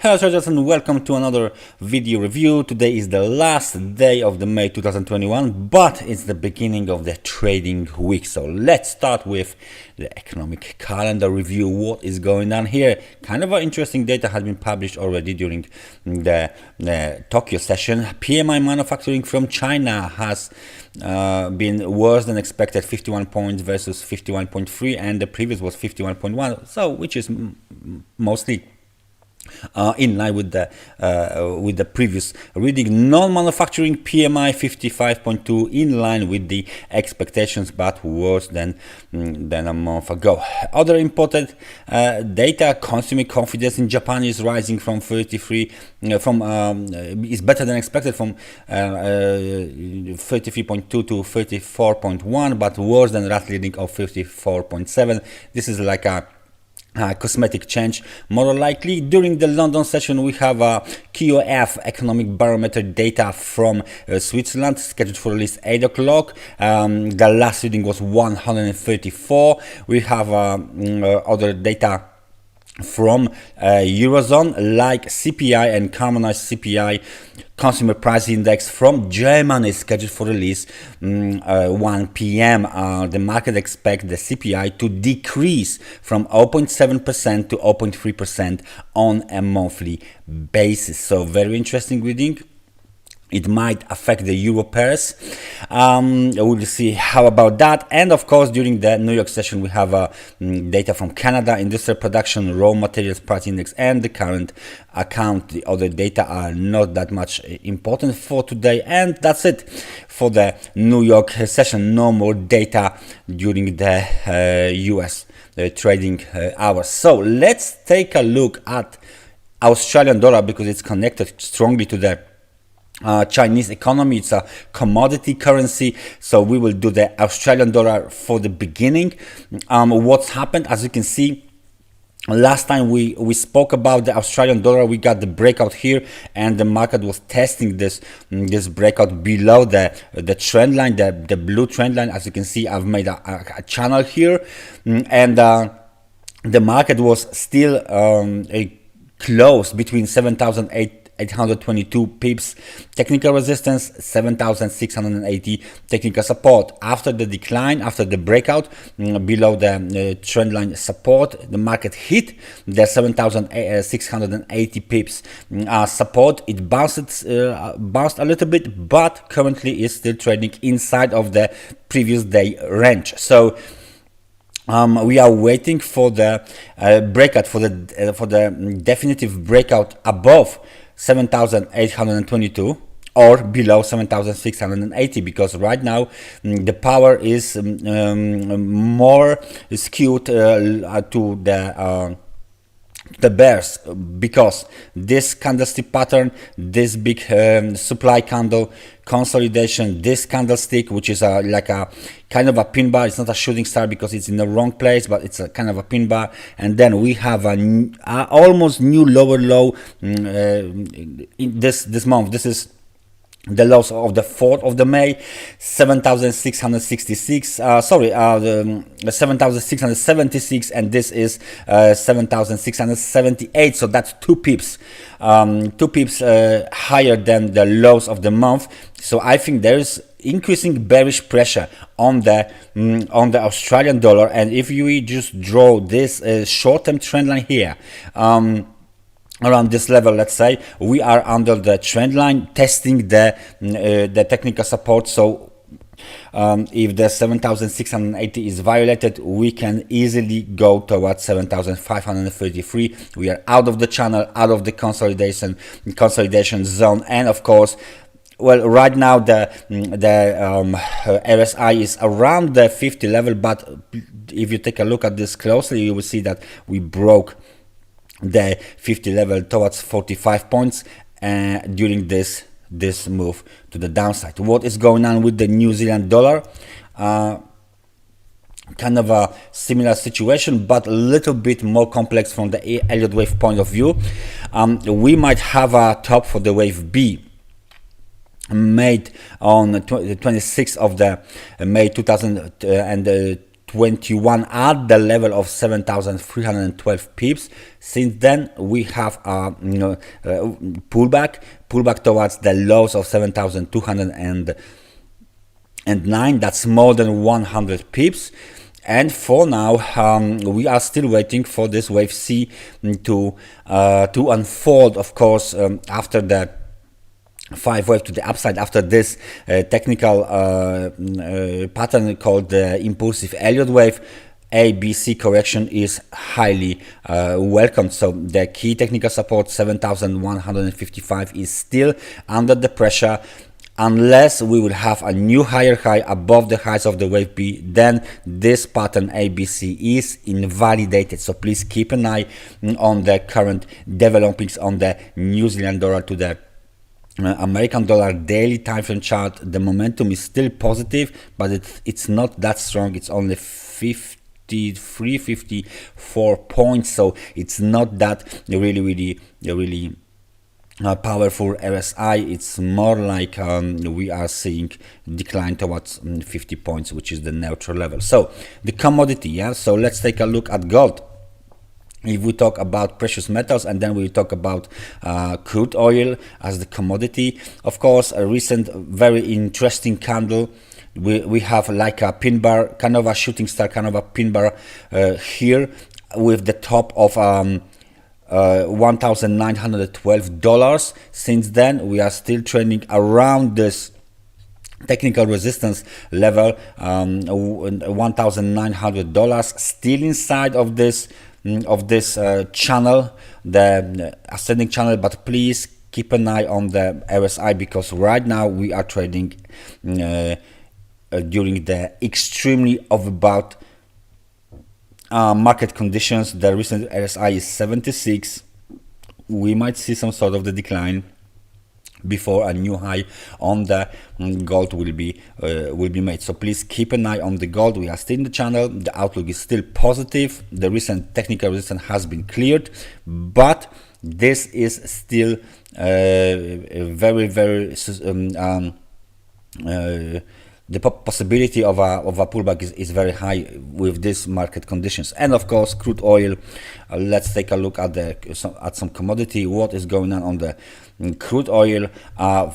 Hello traders and welcome to another video review. Today is the last day of the May 2021, but it's the beginning of the trading week. So let's start with the economic calendar review. What is going on here? Kind of interesting data has been published already during the Tokyo session. PMI manufacturing from China has been worse than expected, 51 points versus 51.3, and the previous was 51.1, so which is mostly in line with the previous reading. Non-manufacturing PMI 55.2, in line with the expectations, but worse than a month ago. Other important data: consumer confidence in Japan is rising from 33 is better than expected, from 33.2 to 34.1, but worse than last reading of 54.7. This is like a cosmetic change, more likely. During the London session, we have a QOF economic barometer data from Switzerland, scheduled for release 8 o'clock. The last reading was 134. We have other data from Eurozone, like CPI and harmonized CPI consumer price index from Germany, scheduled for release 1 p.m. The market expects the CPI to decrease from 0.7% to 0.3% on a monthly basis. So very interesting reading. It might affect the euro pairs. We'll see how about that. And of course, during the New York session, we have data from Canada, industrial production, raw materials price index, and the current account. The other data are not that much important for today. And that's it for the New York session. No more data during the US trading hours. So let's take a look at Australian dollar, because it's connected strongly to the Chinese economy. It's a commodity currency, so we will do the Australian dollar for the beginning. What's happened, as you can see, last time we spoke about the Australian dollar, we got the breakout here, and the market was testing this breakout below the trend line, the blue trend line. As you can see, I've made a channel here, and the market was still close between 7,822 pips technical resistance, 7,680 technical support. After the decline, after the breakout below the trend line support, the market hit the 7,680 pips support. It bounced a little bit, but currently is still trading inside of the previous day range. So we are waiting for the breakout, for the definitive breakout above 7,822 or below 7,680, because right now the power is more skewed to the bears, because this candlestick pattern, this big supply candle consolidation, this candlestick, which is like a kind of a pin bar. It's not a shooting star because it's in the wrong place, but it's a kind of a pin bar. And then we have a almost new lower low in this month. This is the lows of the 4th of the May, 7,666, 7,676, and this is 7,678. So that's 2 pips higher than the lows of the month. So I think there is increasing bearish pressure on the Australian dollar. And if you just draw this short-term trend line here, around this level, let's say, we are under the trend line, testing the technical support. So if the 7,680 is violated, we can easily go towards 7,533. We are out of the channel, out of the consolidation zone. And of course, well, right now the RSI is around the 50 level, but if you take a look at this closely, you will see that we broke the 50 level towards 45 points during this move to the downside. What is going on with the New Zealand dollar? Kind of a similar situation, but a little bit more complex from the Elliott wave point of view. We might have a top for the wave B made on the 26th of the May 2021, 2021 at the level of 7,312 pips. Since then we have a pullback towards the lows of 7,209. That's more than 100 pips. And for now, we are still waiting for this wave C to unfold. Of course, after the 5 wave to the upside, after this technical pattern called the impulsive Elliott wave, ABC correction is highly welcomed. So the key technical support 7,155 is still under the pressure. Unless we will have a new higher high above the highs of the wave B, then this pattern ABC is invalidated. So please keep an eye on the current developments on the New Zealand dollar to the American dollar daily time frame chart. The momentum is still positive, but it's not that strong. It's only 54 points, so it's not that really powerful RSI. It's more like we are seeing decline towards 50 points, which is the neutral level. So the commodity, yeah, so let's take a look at gold. If we talk about precious metals, and then we talk about crude oil as the commodity, of course, a recent very interesting candle. We have like a pin bar, kind of a shooting star, kind of a pin bar here with the top of $1,912. Since then we are still trending around this technical resistance level, $1,900, still inside of this channel, the ascending channel. But please keep an eye on the RSI, because right now we are trading during the extremely overbought market conditions. The recent RSI is 76. We might see some sort of the decline before a new high on the gold will be made. So please keep an eye on the gold. We are still in the channel. The outlook is still positive. The recent technical resistance has been cleared, but this is still very the possibility of a pullback is very high with these market conditions. And of course, crude oil. Let's take a look at some commodity. What is going on the crude oil?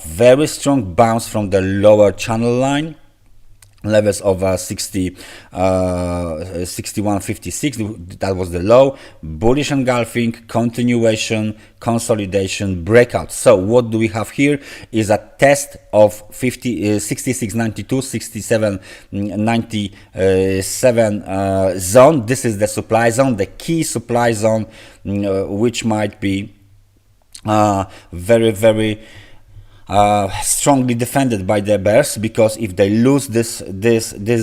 Very strong bounce from the lower channel line levels of 61.56. That was the low. Bullish engulfing, continuation, consolidation, breakout. So what do we have here is a test of 66.92, 67.97 zone. This is the supply zone, the key supply zone, which might be very strongly defended by the bears, because if they lose this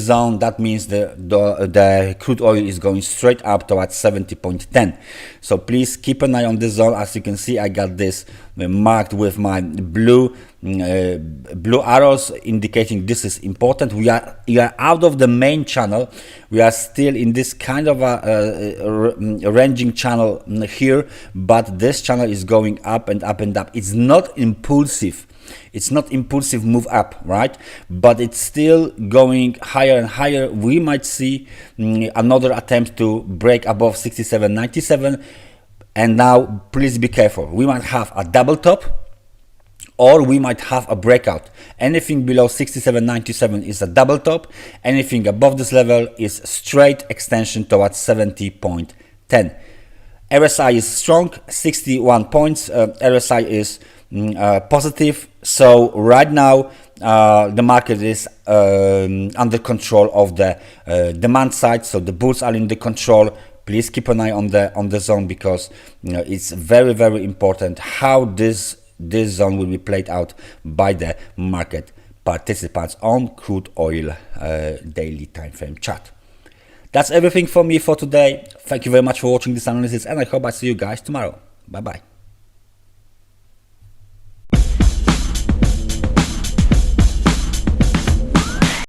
zone, that means the crude oil is going straight up towards 70.10. So please keep an eye on this zone. As you can see, I got this marked with my blue arrows, indicating this is important. We are out of the main channel. We are still in this kind of a ranging channel here, but this channel is going up and up and up. It's not impulsive. It's not impulsive move up, right? But it's still going higher and higher. We might see another attempt to break above 67.97. And now please be careful. We might have a double top, or we might have a breakout. Anything below 67.97 is a double top. Anything above this level is straight extension towards 70.10. RSI is strong, 61 points. RSI is positive. So right now the market is under control of the demand side. So the bulls are in the control. Please keep an eye on the zone, because it's very important how this zone will be played out by the market participants on crude oil daily time frame chart. That's everything for me for today. Thank you very much for watching this analysis, and I hope I see you guys tomorrow. Bye bye.